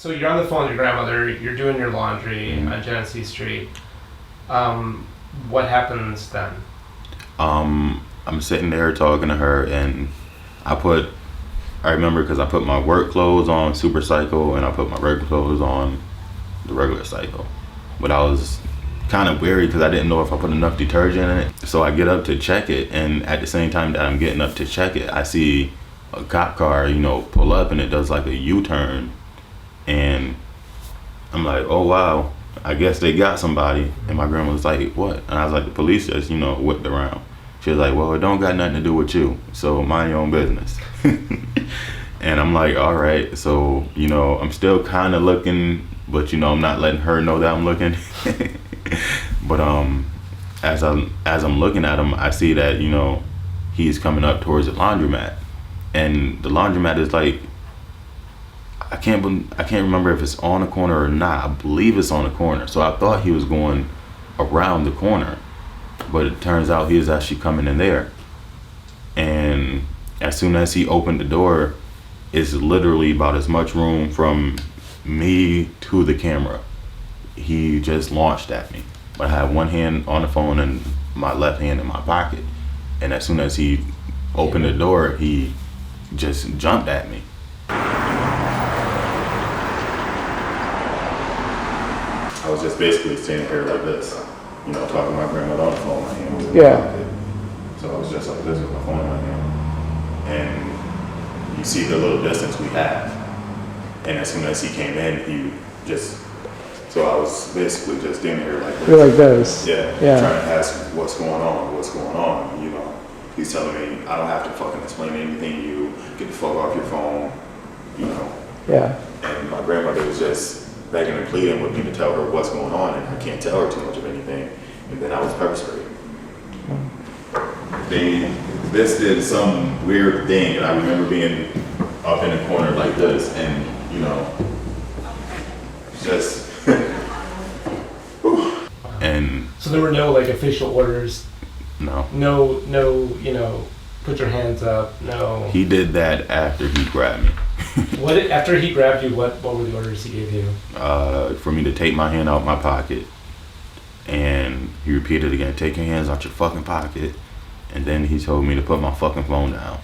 So you're on the phone with your grandmother, you're doing your laundry on Genesee Street. What happens then? I'm sitting there talking to her, and I remember because I put my work clothes on Super Cycle and I put my regular clothes on the regular cycle. But I was kind of wary because I didn't know if I put enough detergent in it. So I get up to check it, and at the same time that I'm getting up to check it, I see a cop car, pull up, and it does like a U-turn. And I'm like, oh wow, I guess they got somebody. And my grandma was like, what? And I was like, the police just, whipped around. She was like, well, it don't got nothing to do with you, so mind your own business. And I'm like, all right. So, I'm still kind of looking, but, I'm not letting her know that I'm looking. But as I'm looking at him, I see that, he's coming up towards the laundromat. And the laundromat is like, I can't remember if it's on the corner or not. I believe it's on the corner. So I thought he was going around the corner, but it turns out he was actually coming in there. And as soon as he opened the door, it's literally about as much room from me to the camera. He just launched at me. But I had one hand on the phone and my left hand in my pocket. And as soon as he opened the door, he just jumped at me. I was just basically standing here like this, talking to my grandmother on the phone. My hand was in my pocket. So I was just like this with my phone in my hand. And you see the little distance we had. And as soon as he came in, so I was basically just standing here like this. You're like this. Yeah. Trying to ask what's going on. He's telling me I don't have to fucking explain anything to you. Get the fuck off your phone, Yeah. And my grandmother was just begging and pleading with me to tell her what's going on, and I can't tell her too much of anything. And then I was pepper sprayed. This did some weird thing, and I remember being up in a corner like this, and just. And so there were no official orders. No. No. Put your hands up. No. He did that after he grabbed me. After he grabbed you, what were the orders he gave you? For me to take my hand out my pocket, and he repeated again, take your hands out your fucking pocket, and then he told me to put my fucking phone down.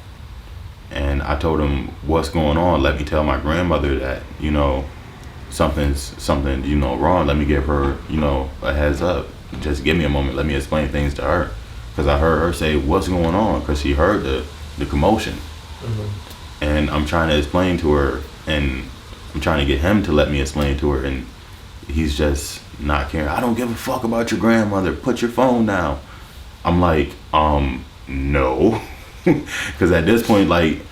And I told him, what's going on? Let me tell my grandmother that, something's wrong. Let me give her, a heads up. Just give me a moment. Let me explain things to her. Because I heard her say, what's going on? Because she heard the commotion. Mm-hmm. And I'm trying to explain to her, and I'm trying to get him to let me explain to her, and he's just not caring. I don't give a fuck about your grandmother. Put your phone down. I'm like, no. Because at this point,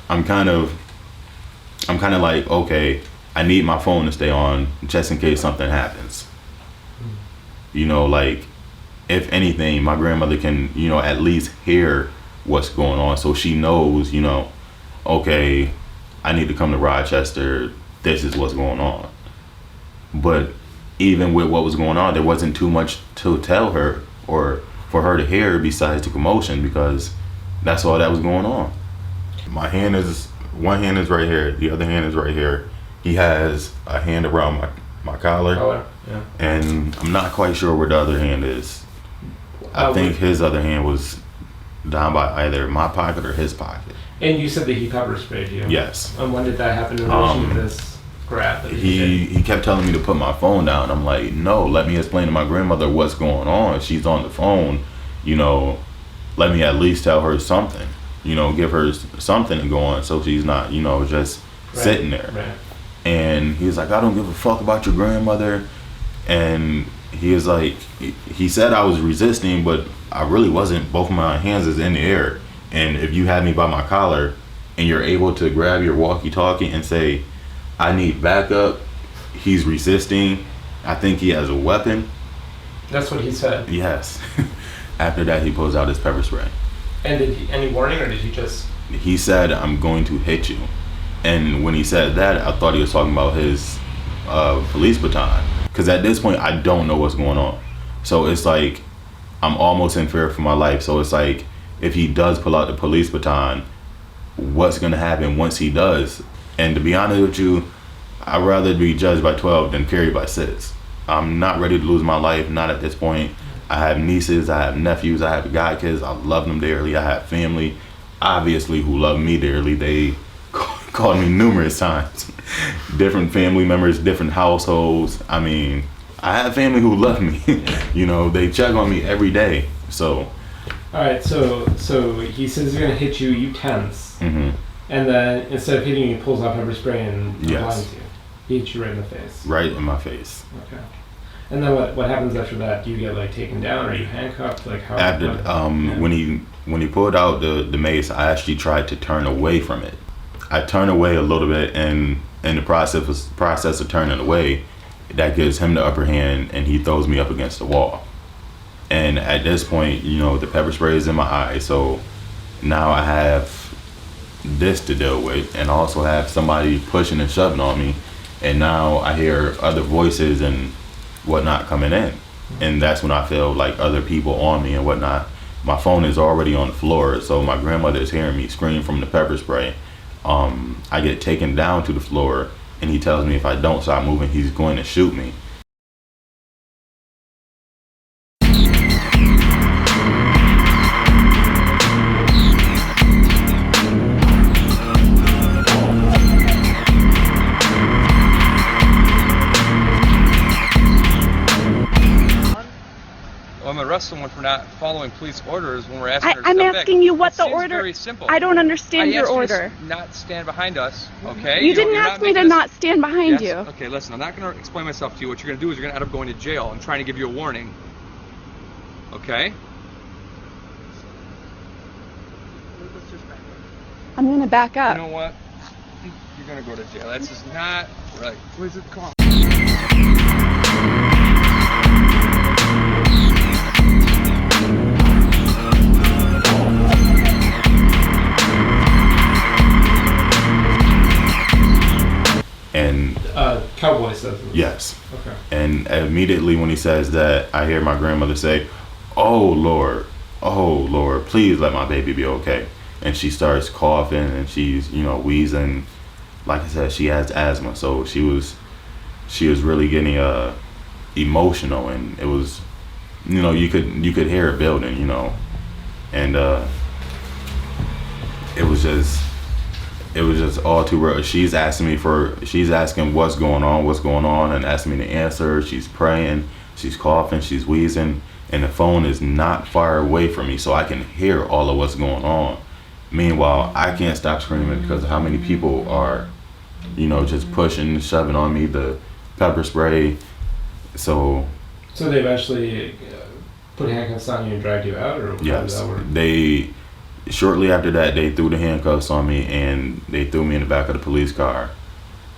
I'm kind of like, okay, I need my phone to stay on just in case something happens. If anything, my grandmother can, at least hear what's going on, so she knows, okay, I need to come to Rochester, this is what's going on. But even with what was going on, there wasn't too much to tell her or for her to hear besides the commotion, because that's all that was going on. One hand is right here, the other hand is right here. He has a hand around my collar. Yeah. And I'm not quite sure where the other hand is. I think his other hand was down by either my pocket or his pocket. And you said that he pepper sprayed you? Yes. And when did that happen in relation to this grab that he kept telling me to put my phone down. I'm like, no, let me explain to my grandmother what's going on. She's on the phone, let me at least tell her something, give her something to go on so she's not, just sitting there. Right. And he was like, I don't give a fuck about your grandmother. And he was like, he said I was resisting, but I really wasn't. Both of my hands is in the air. And if you had me by my collar and you're able to grab your walkie-talkie and say, I need backup, he's resisting, I think he has a weapon. That's what he said? Yes. After that, he pulls out his pepper spray. And did he, any warning, or did he just... He said, I'm going to hit you. And when he said that, I thought he was talking about his police baton. Because at this point, I don't know what's going on. So it's like, I'm almost in fear for my life. So it's like, if he does pull out the police baton, what's going to happen once he does? And to be honest with you, I'd rather be judged by 12 than carried by 6. I'm not ready to lose my life, not at this point. I have nieces, I have nephews, I have godkids. I love them dearly. I have family, obviously, who love me dearly. They called me numerous times. Different family members, different households. I mean, I have family who love me. You know, they check on me every day. So. All right, so he says he's gonna hit you. You tense, Mm-hmm. and then instead of hitting you, he pulls out pepper spray and Yes. blinds you. He hits you right in the face. Right in my face. Okay. And then what happens after that? Do you get like taken down? Or are you handcuffed? Like how? After yeah. when he pulled out the mace, I actually tried to turn away from it. I turned away a little bit, and in the process of turning away, that gives him the upper hand, and he throws me up against the wall. And at this point, you know, the pepper spray is in my eye, so now I have this to deal with, and also have somebody pushing and shoving on me, and now I hear other voices and whatnot coming in, and that's when I feel like other people on me and whatnot. My phone is already on the floor, so my grandmother is hearing me scream from the pepper spray. I get taken down to the floor, and he tells me if I don't stop moving, he's going to shoot me. I'm arrest someone for not following police orders when we're asking her to I'm step asking back. you what It the seems order. Very simple. I don't understand your I asked order. you to not stand behind us, okay? You know, didn't you're ask not me to making not stand behind Yes? you. Okay, listen, I'm not going to explain myself to you. What you're going to do is you're going to end up going to jail. I'm trying to give you a warning. Okay? I'm gonna back You up. know what? You're going to go to jail. That's just not right. Where's it? Come on. And Cowboy says this. yes. Okay. And immediately when he says that, I hear my grandmother say, oh Lord, please let my baby be okay. And she starts coughing, and she's, you know, wheezing. Like I said, she has asthma, so she was really getting emotional, and it was, you know, you could hear her building, you know. And it was just all too real. She's asking what's going on, and asking me to answer. She's praying, she's coughing, she's wheezing, and the phone is not far away from me, so I can hear all of what's going on. Meanwhile, I can't stop screaming because of how many people are, you know, just pushing, shoving on me, the pepper spray. So they eventually put handcuffs on you and dragged you out, or how did yes, that work? they shortly after that, they threw the handcuffs on me, and they threw me in the back of the police car.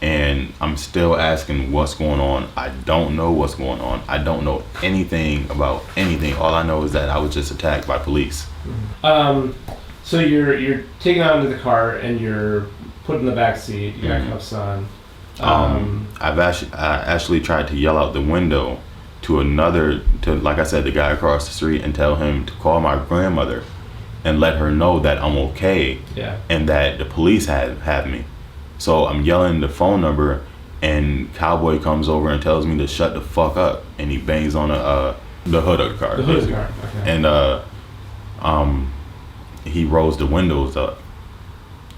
And I'm still asking what's going on. I don't know what's going on. I don't know anything about anything. All I know is that I was just attacked by police. So you're taken out into the car and you're put in the back seat. You got cuffs on. I actually tried to yell out the window to like I said, the guy across the street, and tell him to call my grandmother and let her know that I'm okay. Yeah. And that the police have me. So I'm yelling the phone number, and Cowboy comes over and tells me to shut the fuck up, and he bangs on the hood of the car. The hood of the car. Okay. And he rolls the windows up,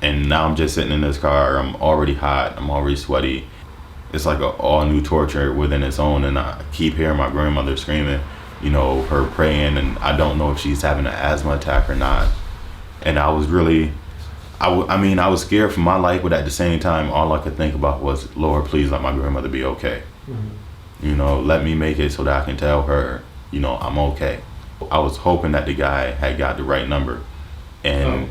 and now I'm just sitting in this car. I'm already hot. I'm already sweaty. It's like an all new torture within its own, and I keep hearing my grandmother screaming, you know, her praying, and I don't know if she's having an asthma attack or not. And I was really, I was scared for my life, but at the same time, all I could think about was, Lord, please let my grandmother be okay. Mm-hmm. You know, let me make it so that I can tell her, you know, I'm okay. I was hoping that the guy had got the right number, and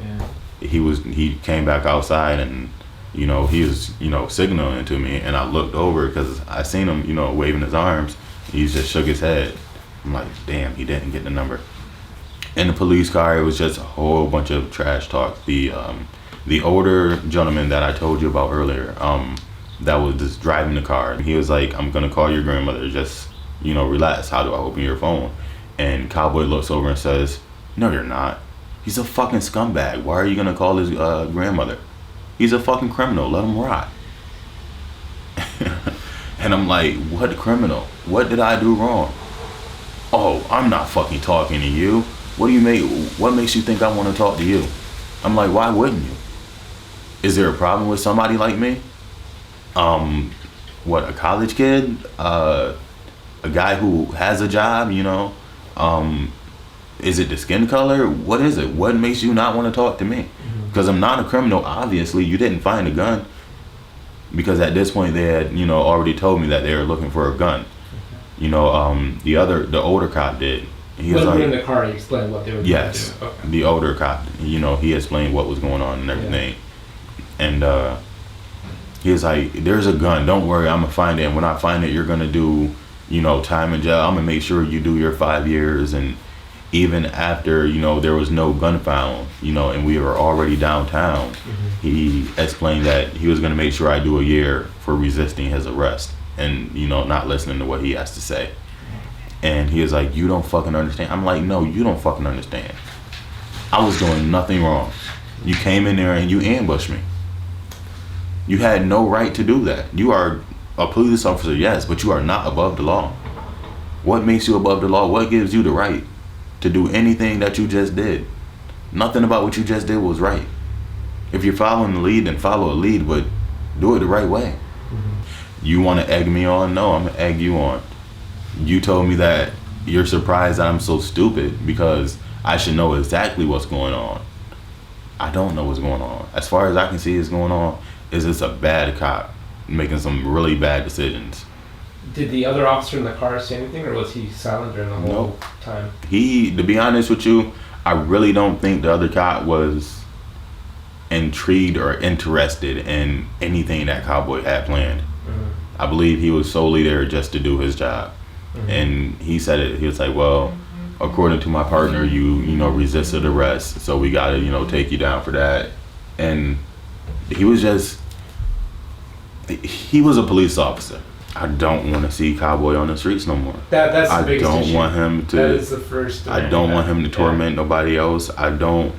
he came back outside, and you know, he was, you know, signaling to me, and I looked over because I seen him, you know, waving his arms. He just shook his head. I'm like, damn, he didn't get the number. In the police car, it was just a whole bunch of trash talk. The older gentleman that I told you about earlier, that was just driving the car, he was like, I'm gonna call your grandmother, just, you know, relax. How do I open your phone? And Cowboy looks over and says, no, you're not. He's a fucking scumbag. Why are you gonna call his grandmother? He's a fucking criminal. Let him rot. And I'm like, what criminal? What did I do wrong? Oh, I'm not fucking talking to you. What makes you think I want to talk to you? I'm like, why wouldn't you? Is there a problem with somebody like me? What, a college kid? A guy who has a job, you know? Is it the skin color? What is it? What makes you not want to talk to me? Because I'm not a criminal, obviously. You didn't find a gun. Because at this point they had, you know, already told me that they were looking for a gun. You know, the older cop did. He was When we like, were in the car, he explained what they were yes, going to do. Okay. the older cop, you know, he explained what was going on and everything. And he was like, there's a gun, don't worry, I'm gonna find it, and when I find it, you're gonna do, you know, time in jail. I'm gonna make sure you do your 5 years. And even after, you know, there was no gun found, you know, and we were already downtown, he explained that he was gonna make sure I do a year for resisting his arrest and, you know, not listening to what he has to say. And he was like, you don't fucking understand. I'm like, no, you don't fucking understand. I was doing nothing wrong. You came in there and you ambushed me. You had no right to do that. You are a police officer, yes, but you are not above the law. What makes you above the law? What gives you the right to do anything that you just did? Nothing about what you just did was right. If you're following the lead, then follow a lead, but do it the right way. You want to egg me on? No, I'm going to egg you on. You told me that you're surprised that I'm so stupid because I should know exactly what's going on. I don't know what's going on. As far as I can see, what's going on is it's a bad cop making some really bad decisions. Did the other officer in the car say anything, or was he silent during the whole time? To be honest with you, I really don't think the other cop was intrigued or interested in anything that Cowboy had planned. I believe he was solely there just to do his job. And he said it, he was like, well, according to my partner, you know, resisted arrest, so we gotta, you know, take you down for that. And he was a police officer. I don't want to see Cowboy on the streets no more. That's the biggest issue. Want him to. That is the first. I don't want him to torment nobody else. I don't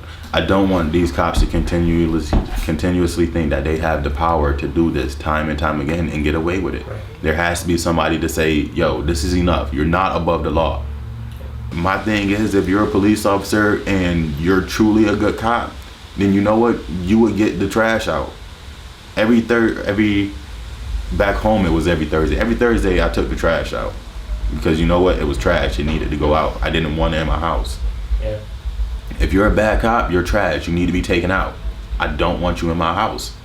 want these cops to continuously think that they have the power to do this time and time again and get away with it. Right. There has to be somebody to say, yo, this is enough. You're not above the law. My thing is, if you're a police officer and you're truly a good cop, then you know what? You would get the trash out. Back home, it was every Thursday. Every Thursday, I took the trash out. Because you know what? It was trash. It needed to go out. I didn't want it in my house. Yeah. If you're a bad cop, you're trash. You need to be taken out. I don't want you in my house.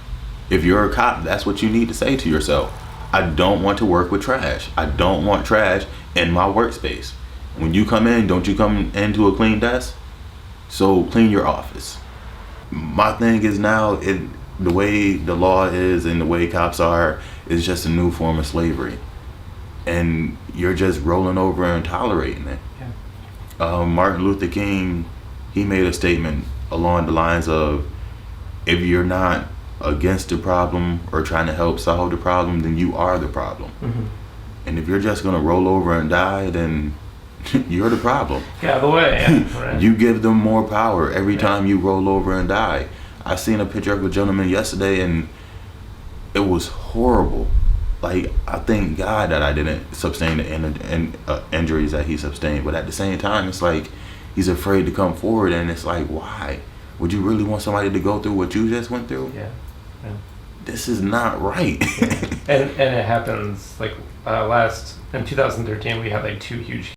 If you're a cop, that's what you need to say to yourself. I don't want to work with trash. I don't want trash in my workspace. When you come in, don't you come into a clean desk? So clean your office. My thing is now, the way the law is and the way cops are is just a new form of slavery. And you're just rolling over and tolerating it. Yeah. Martin Luther King, he made a statement along the lines of, if you're not against the problem or trying to help solve the problem, then you are the problem. And if you're just going to roll over and die, then you're the problem. Get out of the way. Yeah. Right. You give them more power every time you roll over and die. I seen a picture of a gentleman yesterday and it was horrible. Like, I thank God that I didn't sustain the injuries that he sustained, but at the same time, it's like he's afraid to come forward, and it's like, why? Would you really want somebody to go through what you just went through? Yeah. This is not right. And it happens like in 2013 we had like 2 huge